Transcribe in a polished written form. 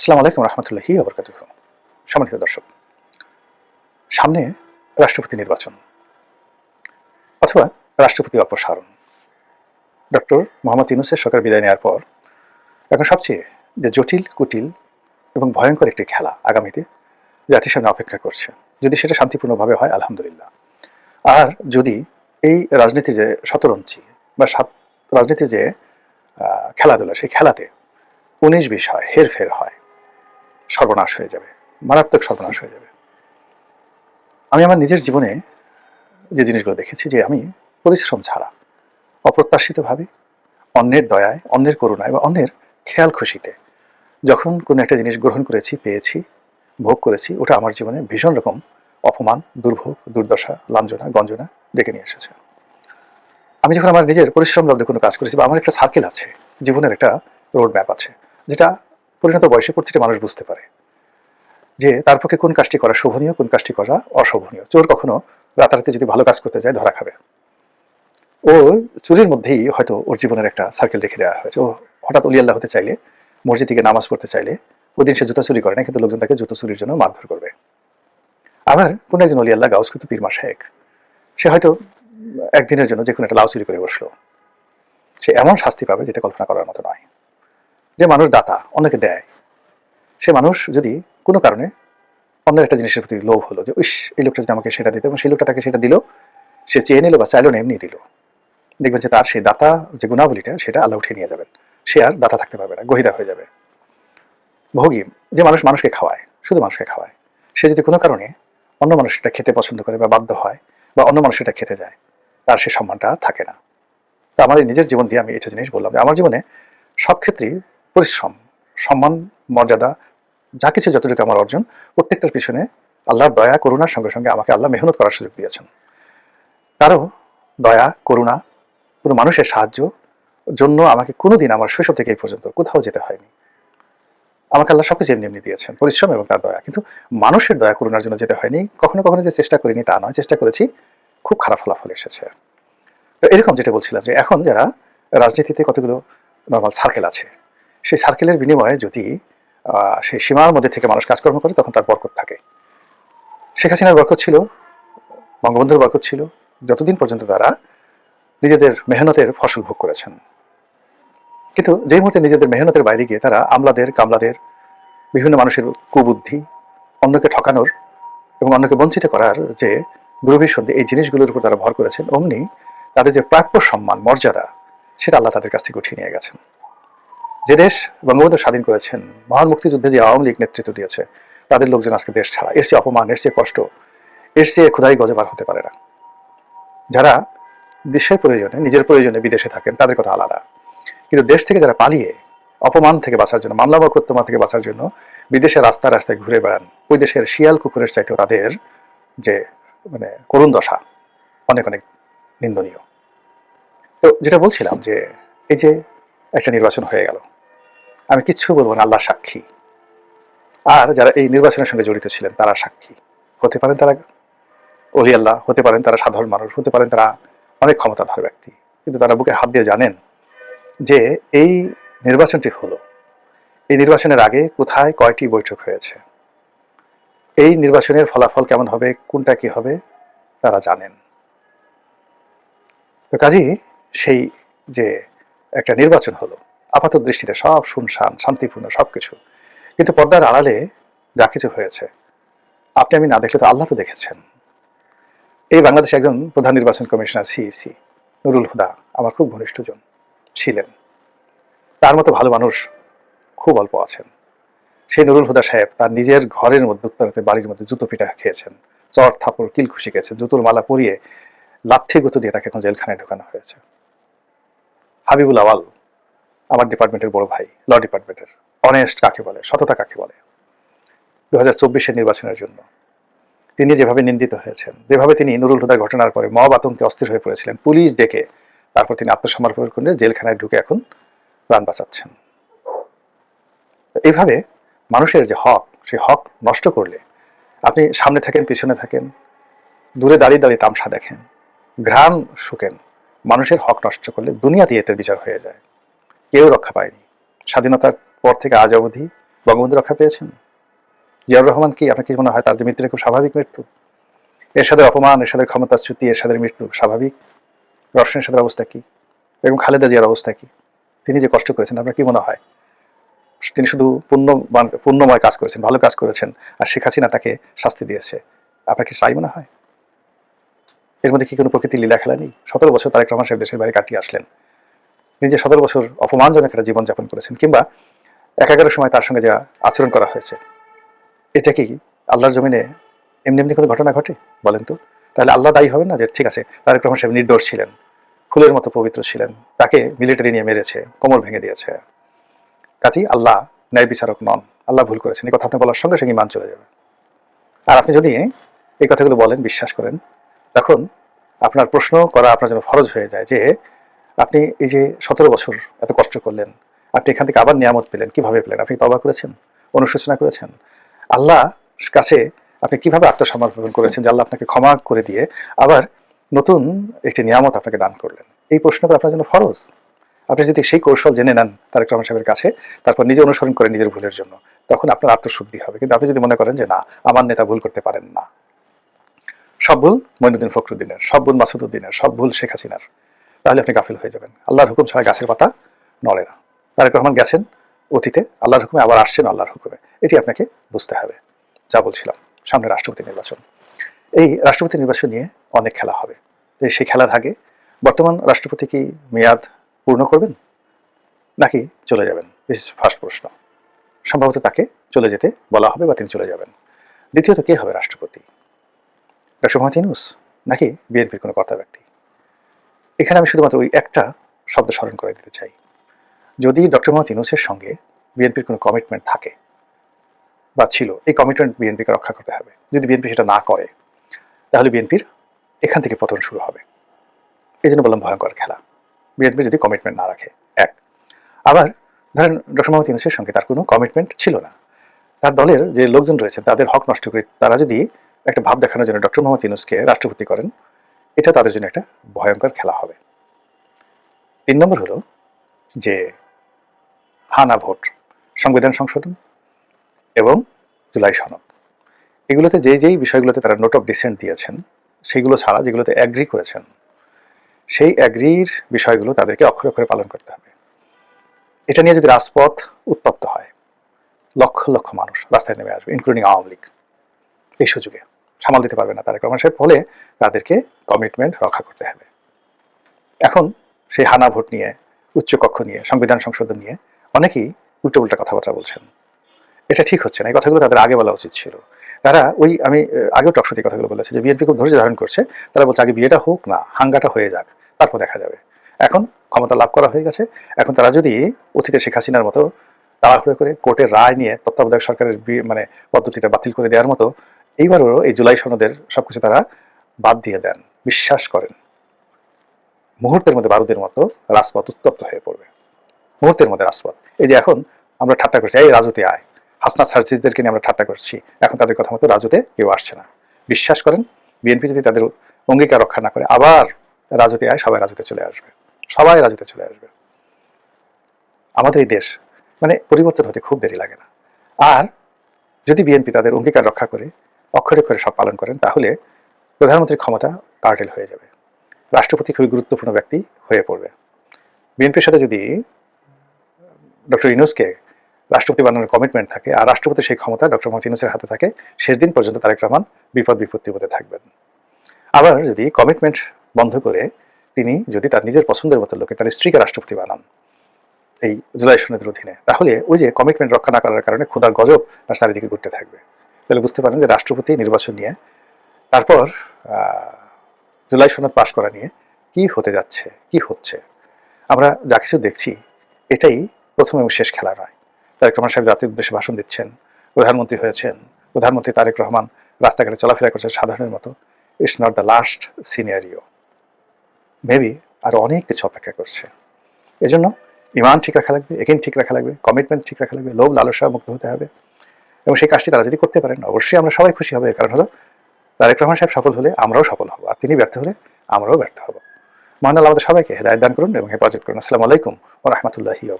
আসসালামু আলাইকুম রহমতুল্লাহি ওয়া বারাকাতুহু। সম্মানিত দর্শক, সামনে রাষ্ট্রপতি নির্বাচন অথবা রাষ্ট্রপতি অপসারণ। ডক্টর মোহাম্মদ ইউনূসের সরকার বিদায় নেওয়ার পর এখন সবচেয়ে যে জটিল, কুটিল এবং ভয়ঙ্কর একটি খেলা আগামীতে জাতির সামনে অপেক্ষা করছে। যদি সেটা শান্তিপূর্ণভাবে হয় আলহামদুলিল্লাহ। আর যদি এই রাজনীতির যে শতরঞ্চি বা রাজনীতির যে খেলাধুলা, সেই খেলাতে ১৯-২০ হয়, হেরফের হয়, সর্বনাশ হয়ে যাবে, মারাত্মক সর্বনাশ হয়ে যাবে। আমি আমার নিজের জীবনে যে জিনিসগুলো দেখেছি, যে আমি পরিশ্রম ছাড়া অপ্রত্যাশিতভাবে অন্যের দয়ায়, অন্যের করুণায় বা অন্যের খেয়াল খুশিতে যখন কোনো একটা জিনিস গ্রহণ করেছি, পেয়েছি, ভোগ করেছি, ওটা আমার জীবনে ভীষণ রকম অপমান, দুর্ভোগ, দুর্দশা, লাঞ্ছনা, গঞ্জনা ডেকে নিয়ে এসেছে। আমি যখন আমার নিজের পরিশ্রম লব্ধে কোনো কাজ করেছি, বা আমার একটা সার্কেল আছে, জীবনের একটা রোড ম্যাপ আছে, যেটা পরিণত বয়সে প্রতিটা মানুষ বুঝতে পারে যে তার পক্ষে কোন কাজটি করা শোভনীয়, কোন কাজটি করা অশোভনীয়। চোর কখনো রাতারাতি যদি ভালো কাজ করতে যায় ধরা খাবে। ও চুরির মধ্যেই হয়তো ওর জীবনের একটা সার্কেল রেখে দেওয়া হয়েছে। ও হঠাৎ অলি আল্লাহ হতে চাইলে, মসজিদ থেকে নামাজ পড়তে চাইলে, ওই দিন সে জুতা চুরি করে না, কিন্তু লোকজন তাকে জুতো চুরির জন্য মারধর করবে। আবার কোন একজন অলি আল্লাহ গাউস কিন্তু পীর মাশায়েখ, সে হয়তো একদিনের জন্য যে কোনো একটা লাউ চুরি করে বসলো, সে এমন শাস্তি পাবে যেটা কল্পনা করার মতো নয়। যে মানুষ দাতা, অন্যকে দেয়, সে মানুষ যদি কোনো কারণে অন্যের একটা জিনিসের প্রতি লোভ হলো, যে ইস এই লোকটা যদি আমাকে সেটা দিত, এবং সেই লোকটা তাকে সেটা দিল, সে চেয়ে নিল বা চাইলো না, এমনি দিল, দেখবেন যে তার সেই দাতা যে গুণাবলীটা, সেটা আল্লাহ উঠিয়ে নিয়ে যাবেন। সে আর দাতা থাকতে পারবে না, গহিদা হয়ে যাবে। ভোগী, যে মানুষ মানুষকে খাওয়ায়, শুধু মানুষকে খাওয়ায়, সে যদি কোনো কারণে অন্য মানুষ সেটা খেতে পছন্দ করে বা বাধ্য হয়, বা অন্য মানুষ সেটা খেতে যায়, তার সে সম্মানটা আর থাকে না। তো আমার এই নিজের জীবন দিয়ে আমি এটা জিনিস বললাম, যে আমার জীবনে সব ক্ষেত্রেই পরিশ্রম, সম্মান, মর্যাদা, যা কিছু যতটুকু আমার অর্জন, প্রত্যেকটার পিছনে আল্লাহর দয়া করুণার সঙ্গে সঙ্গে আমাকে আল্লাহ মেহনত করার সুযোগ দিয়েছেন। কারো দয়া, করুণা, কোনো মানুষের সাহায্য জন্য আমাকে কোনোদিন আমার শৈশব থেকে এই পর্যন্ত কোথাও যেতে হয়নি। আমাকে আল্লাহ সবকিছু এমনি এমনি দিয়েছেন, পরিশ্রম এবং তার দয়া। কিন্তু মানুষের দয়া করুণার জন্য যেতে হয়নি। কখনো কখনো যে চেষ্টা করিনি তা নয়, চেষ্টা করেছি, খুব খারাপ ফলাফল এসেছে। তো এরকম যেটা বলছিলাম, যে এখন যারা রাজনীতিতে কতগুলো নর্মাল সার্কেল আছে, সেই সার্কেলের বিনিময়ে যদি সেই সীমার মধ্যে থেকে মানুষ কাজকর্ম করে, তখন তার বরকত থাকে। শেখ হাসিনার বরকত ছিল, বঙ্গবন্ধুর বরকত ছিল, যতদিন পর্যন্ত তারা নিজেদের মেহনতের ফসল ভোগ করেছেন। কিন্তু যেই মুহূর্তে নিজেদের মেহনতের বাইরে গিয়ে তারা আমলাদের, কামলাদের, বিভিন্ন মানুষের কুবুদ্ধি, অন্যকে ঠকানোর এবং অন্যকে বঞ্চিত করার যে দুরভিসন্ধি, এই জিনিসগুলোর উপর তারা ভর করেছেন, অমনি তাদের যে প্রাপ্য সম্মান, মর্যাদা, সেটা আল্লাহ তাদের কাছ থেকে উঠিয়ে নিয়ে গেছেন। যে দেশ বঙ্গবন্ধু স্বাধীন করেছেন, মহান মুক্তিযুদ্ধে যে আওয়ামী লীগ নেতৃত্ব দিয়েছে, তাদের লোকজন আজকে দেশ ছাড়া। এর চেয়ে অপমান, এর চেয়ে কষ্ট, এর চেয়ে খোদাই গজব আর হতে পারে না। যারা দেশের প্রয়োজনে, নিজের প্রয়োজনে বিদেশে থাকেন, তাদের কথা আলাদা। কিন্তু দেশ থেকে যারা পালিয়ে অপমান থেকে বাঁচার জন্য, মামলা মোকদ্দমা থেকে বাঁচার জন্য বিদেশের রাস্তায় রাস্তায় ঘুরে বেড়ান, ওই দেশের শিয়াল কুকুরের চাইতেও তাদের যে করুণ দশা অনেক অনেক নিন্দনীয়। তো যেটা বলছিলাম, যে এই যে একটা নির্বাচন হয়ে গেল, আমি কিচ্ছু বলবো না, আল্লাহর সাক্ষী। আর যারা এই নির্বাচনের সঙ্গে জড়িত ছিলেন তারা সাক্ষী। হতে পারেন তারা অলি আল্লাহ, হতে পারেন তারা সাধারণ মানুষ, হতে পারেন তারা অনেক ক্ষমতাধর ব্যক্তি, কিন্তু তারা বুকে হাত দিয়ে জানেন যে এই নির্বাচনটি হলো, এই নির্বাচনের আগে কোথায় কয়টি বৈঠক হয়েছে, এই নির্বাচনের ফলাফল কেমন হবে, কোনটা কি হবে, তারা জানেন। তো কাজেই সেই যে একটা নির্বাচন হলো, আপাত দৃষ্টিতে সব শুনশান, শান্তিপূর্ণ সবকিছু, কিন্তু পর্দার আড়ালে যা কিছু হয়েছে আপনি আমি না দেখলে তো আল্লাহ তো দেখেছেন। এই বাংলাদেশে একজন প্রধান নির্বাচন কমিশনার সিইসি নুরুল হুদা আমার খুব ঘনিষ্ঠজন ছিলেন। তার মতো ভালো মানুষ খুব অল্প আছেন। সেই নুরুল হুদা সাহেব তার নিজের ঘরের মধ্যে, উত্তরাতে বাড়ির মধ্যে জুতো পিটা খেয়েছেন, চর থাপড় কিলখুশি খেয়েছেন, জুতোর মালা পরিয়ে লাথি গুঁতো দিয়ে তাকে এখন জেলখানায় ঢোকানো হয়েছে। হাবিবুল আওয়াল আমার ডিপার্টমেন্টের বড় ভাই, ল ডিপার্টমেন্টের, অনেস্ট কাকে বলে, সততা কাকে বলে, 2024-এর নির্বাচনের জন্য তিনি যেভাবে নিন্দিত হয়েছেন, যেভাবে তিনি নুরুল হুদার ঘটনার পরে মব আতঙ্কে অস্থির হয়ে পড়েছিলেন, পুলিশ ডেকে তারপর তিনি আত্মসমর্পণ করে জেলখানায় ঢুকে এখন প্রাণ বাঁচাচ্ছেন। এইভাবে মানুষের যে হক, সেই হক নষ্ট করলে আপনি সামনে থাকেন, পিছনে থাকেন, দূরে দাঁড়িয়ে দাঁড়িয়ে তামসা দেখেন, ঘ্রাণ শুকেন, মানুষের হক নষ্ট করলে দুনিয়াতেই এটার বিচার হয়ে যায়। কেউ রক্ষা পায়নি। স্বাধীনতার পর থেকে আজ অবধি বঙ্গবন্ধু রক্ষা পেয়েছেন? জিয়াউর রহমান কি আপনার কি মনে হয় তার যে মৃত্যুটা খুব স্বাভাবিক মৃত্যু? এরশাদের অপমান, এরশাদের ক্ষমতাচ্যুতি, এরশাদের মৃত্যু স্বাভাবিক? রওশন এরশাদের অবস্থা কি? এবং খালেদা জিয়ার অবস্থা কি? তিনি যে কষ্ট করেছেন আপনার কি মনে হয় তিনি শুধু পুণ্যময় কাজ করেছেন, ভালো কাজ করেছেন, আর শেখ হাসিনা তাকে শাস্তি দিয়েছে? আপনার কি তাই মনে হয়? এর মধ্যে কি কোনো প্রকৃতির লীলা খেলা নেই? 17 বছর তারেক রহমান সাহেব দেশের বাইরে কাটিয়ে আসলেন, তিনি যে 17 বছর অপমানজনক একটা জীবনযাপন করেছেন, কিংবা একাগারের সময় তার সঙ্গে যা আচরণ করা হয়েছে, এটা কি আল্লাহর জমিনে এমনি এমনি কোনো ঘটনা ঘটে? বলেন তো। তাহলে আল্লাহ দায়ী হবেন না যে ঠিক আছে তারেক রহমান সাহেব নির্দোষ ছিলেন, ফুলের মতো পবিত্র ছিলেন, তাকে মিলিটারি নিয়ে মেরেছে, কোমর ভেঙে দিয়েছে, কাজেই আল্লাহ ন্যায় বিচারক নন, আল্লাহ ভুল করেছেন, এই কথা আপনি বলার সঙ্গে সঙ্গে ইমান চলে যাবে। আর আপনি যদি এই কথাগুলো বলেন, বিশ্বাস করেন, তখন আপনার প্রশ্ন করা আপনার জন্য ফরজ হয়ে যায় যে আপনি এই যে 17 বছর এত কষ্ট করলেন, আপনি এখান থেকে আবার নিয়ামত পেলেন, কিভাবে পেলেন? আপনি তওবা করেছেন, অনুশোচনা করেছেন, আল্লাহ কাছে আপনি কিভাবে আত্মসমর্পণ করেছেন যে আল্লাহ আপনাকে ক্ষমা করে দিয়ে আবার নতুন একটি নিয়ামত আপনাকে দান করলেন? এই প্রশ্নটা আপনার জন্য ফরজ। আপনি যদি সেই কৌশল জেনে নেন তারেক রহমান সাহেবের কাছে, তারপর নিজে অনুসরণ করেন নিজের ভুলের জন্য, তখন আপনার আত্মশুদ্ধি হবে। কিন্তু আপনি যদি মনে করেন যে না, আমার নেতা ভুল করতে পারেন না, সব ভুল মঈনুদ্দিন ফখরুদ্দিনের, সব ভুল মাসুদউদ্দিনের, সব ভুল শেখ হাসিনার, তাহলে আপনি গাফিল হয়ে যাবেন। আল্লাহর হুকুম ছাড়া গাছের পাতা নড়ে না। তারেক রহমান গেছেন অতীতে আল্লাহর হুকুমে, আবার আসছেন আল্লাহর হুকুমে, এটি আপনাকে বুঝতে হবে। যা বলছিলাম, সামনে রাষ্ট্রপতি নির্বাচন, এই রাষ্ট্রপতি নির্বাচন নিয়ে অনেক খেলা হবে। সেই খেলার আগে বর্তমান রাষ্ট্রপতি কি মেয়াদ পূর্ণ করবেন নাকি চলে যাবেন? দিস ফার্স্ট প্রশ্ন। সম্ভবত তাকে চলে যেতে বলা হবে বা তিনি চলে যাবেন। দ্বিতীয়ত, কে হবে রাষ্ট্রপতি? ডক্টর মোহাম্মদ ইউনূস নাকি বিএনপির কোনো কর্তা ব্যক্তি? এখানে আমি শুধুমাত্র ওই একটা শব্দ স্মরণ করে দিতে চাই, যদি ডক্টর মোহাম্মদ ইউনূসের সঙ্গে বিএনপির কোনো কমিটমেন্ট থাকে বা ছিল, এই কমিটমেন্ট বিএনপিকে রক্ষা করতে হবে। যদি বিএনপি সেটা না করে, তাহলে বিএনপির এখান থেকে পতন শুরু হবে। এই জন্য বললাম ভয়ঙ্কর খেলা, বিএনপি যদি কমিটমেন্ট না রাখে। এক, আবার ধরেন ডক্টর মোহাম্মদ ইউনূসের সঙ্গে তার কোনো কমিটমেন্ট ছিল না, তার দলের যে লোকজন রয়েছেন তাদের হক নষ্ট করে তারা যদি একটা ভাব দেখানোর জন্য ডক্টর মোহাম্মদ ইউনূসকে রাষ্ট্রপতি করেন, এটা তাদের জন্য একটা ভয়ঙ্কর খেলা হবে। 3 নম্বর হলো যে হানা ভোট, সংবিধান সংশোধন এবং জুলাই সনদ, এগুলোতে যেই বিষয়গুলোতে তারা নোট অফ ডিসেন্ট দিয়েছেন, সেইগুলো ছাড়া যেগুলোতে অ্যাগ্রি করেছেন, সেই অ্যাগ্রির বিষয়গুলো তাদেরকে অক্ষরে অক্ষরে পালন করতে হবে। এটা নিয়ে যদি রাজপথ উত্তপ্ত হয়, লক্ষ লক্ষ মানুষ রাস্তায় নেমে আসবে, ইনক্লুডিং আওয়ামী লীগ। এই সুযোগে সামাল দিতে পারবে না তারেক রহমান সাহেব, ফলে তাদেরকে কমিটমেন্ট রক্ষা করতে হবে। এখন সেই হানা ভোট নিয়ে, উচ্চকক্ষ নিয়ে, সংবিধান সংশোধন নিয়ে অনেকেই উল্টো উল্টা কথাবার্তা বলছেন। এটা ঠিক হচ্ছে না, এই কথাগুলো তাদের আগে বলা উচিত ছিল। তারা আমি আগেও টকশোতে কথাগুলো বলেছি যে বিএনপি খুব ধৈর্য ধারণ করছে, তারা বলছে আগে বিয়েটা হোক না, হাঙ্গাটা হয়ে যাক, তারপর দেখা যাবে। এখন ক্ষমতা লাভ করা হয়ে গেছে, এখন তারা যদি অতীতে শেখ হাসিনার মতো তাড়াহুড়ো করে কোর্টের রায় নিয়ে তত্ত্বাবধায়ক সরকারের পদ্ধতিটা বাতিল করে দেওয়ার মতো এইবারও এই জুলাই সনদের সবকিছু তারা বাদ দিয়ে দেন, বিশ্বাস করেন, মুহূর্তের মধ্যে বারুদের মতো রাজপথ উত্তপ্ত হয়ে পড়বে। মুহূর্তের মধ্যে রাজপথ, এই যে এখন আমরা ঠাট্টা করছি, এই রাজুতে আয়, হাসনাত সার্জিসদেরকে নিয়ে আমরা ঠাট্টা করছি, এখন তাদের কথা মতো রাজুতে কেউ আসছে না। বিশ্বাস করেন, বিএনপি যদি তাদের অঙ্গীকার রক্ষা না করে আবার রাজুতে আয়, সবাই রাজুতে চলে আসবে, সবাই রাজুতে চলে আসবে। আমাদের এই দেশ পরিবর্তন হতে খুব দেরি লাগে না। আর যদি বিএনপি তাদের অঙ্গীকার রক্ষা করে অক্ষরে অক্ষরে সব পালন করেন, তাহলে প্রধানমন্ত্রীর ক্ষমতা কার্টেল হয়ে যাবে, রাষ্ট্রপতি খুবই গুরুত্বপূর্ণ ব্যক্তি হয়ে পড়বে। বিএনপির সাথে যদি ডক্টর ইউনূসকে রাষ্ট্রপতি বানানোর কমিটমেন্ট থাকে আর রাষ্ট্রপতি সেই ক্ষমতা ডক্টর মোহাম্মদ ইউনূসের হাতে থাকে, শেষ দিন পর্যন্ত তারেক রহমান বিপদ বিপত্তির মধ্যে থাকবেন। আবার যদি কমিটমেন্ট বন্ধ করে তিনি যদি তার নিজের পছন্দের মতো লোকে তার স্ত্রীকে রাষ্ট্রপতি বানান এই জুলাই সনদের অধীনে, তাহলে ওই যে কমিটমেন্ট রক্ষা না করার কারণে ক্ষুধার গজব তার চারিদিকে ঘুরতে থাকবে। তাহলে বুঝতে পারেন যে রাষ্ট্রপতি নির্বাচন নিয়ে, তারপর জুলাই সনদ পাশ করা নিয়ে কি হতে যাচ্ছে, কি হচ্ছে, আমরা যা কিছু দেখছি এটাই প্রথম এবং শেষ খেলা নয়। তারেক রহমান সাহেব জাতির উদ্দেশ্যে ভাষণ দিচ্ছেন, প্রধানমন্ত্রী হয়েছেন, প্রধানমন্ত্রী তারেক রহমান রাস্তাঘাটে চলাফেরা করছেন সাধারণের মতো। It's not the last scenario, maybe আরো অনেক কিছু অপেক্ষা করছে। এজন্য ইমান ঠিক রাখা লাগবে, একিন ঠিক রাখা লাগবে, কমিটমেন্ট ঠিক রাখা লাগবে, লোভ লালসা মুক্ত হতে হবে। এবং সেই কাজটি তারা যদি করতে পারেন, অবশ্যই আমরা সবাই খুশি হব। এর কারণ হলো তারেক রহমান সাহেব সফল হলে আমরাও সফল হব, আর তিনি ব্যর্থ হলে আমরাও ব্যর্থ হব। মহান আল্লাহ আমাদের সবাইকে হেদায়েত দান করুন এবং হেফাজত করুন। আসসালামু আলাইকুম ওয়া রাহমাতুল্লাহি ওয়া বারাকাতুহু।